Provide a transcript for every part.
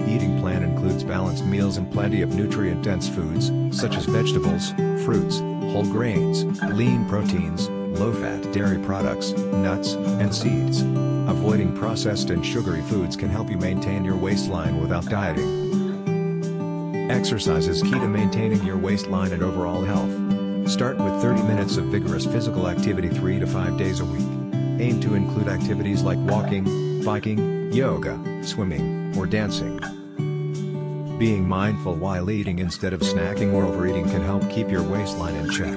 eating plan includes balanced meals and plenty of nutrient-dense foods, such as vegetables, fruits, whole grains, lean proteins, low-fat dairy products, nuts, and seeds. Avoiding processed and sugary foods can help you maintain your waistline without dieting. Exercise is key to maintaining your waistline and overall health. Start with 30 minutes of vigorous physical activity 3 to 5 days a week. Aim to include activities like walking, biking, yoga, swimming, or dancing. Being mindful while eating instead of snacking or overeating can help keep your waistline in check.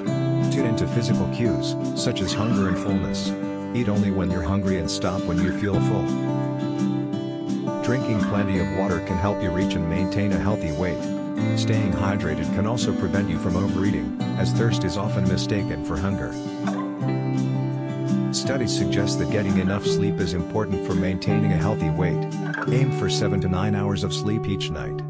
Tune into physical cues, such as hunger and fullness. Eat only when you're hungry and stop when you feel full. Drinking plenty of water can help you reach and maintain a healthy weight. Staying hydrated can also prevent you from overeating, as thirst is often mistaken for hunger. Studies suggest that getting enough sleep is important for maintaining a healthy weight. Aim for 7 to 9 hours of sleep each night.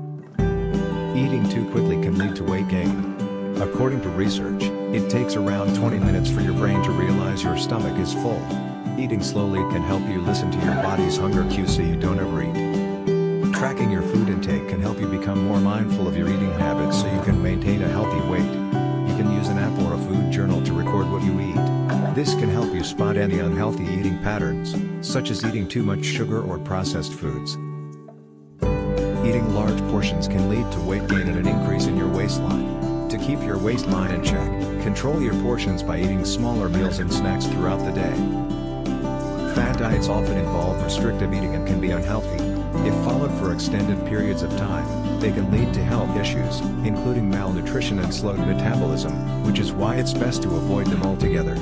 Eating too quickly can lead to weight gain. According to research, it takes around 20 minutes for your brain to realize your stomach is full. Eating slowly can help you listen to your body's hunger cues so you don't overeat. Tracking your food intake can help you become more mindful of your eating habits so you can maintain a healthy weight. You can use an app or a food journal to record what you eat. This can help you spot any unhealthy eating patterns, such as eating too much sugar or processed foods. Eating large portions can lead to weight gain and an increase in your waistline. To keep your waistline in check, control your portions by eating smaller meals and snacks throughout the day. Fad diets often involve restrictive eating and can be unhealthy. If followed for extended periods of time, they can lead to health issues, including malnutrition and slowed metabolism, which is why it's best to avoid them altogether.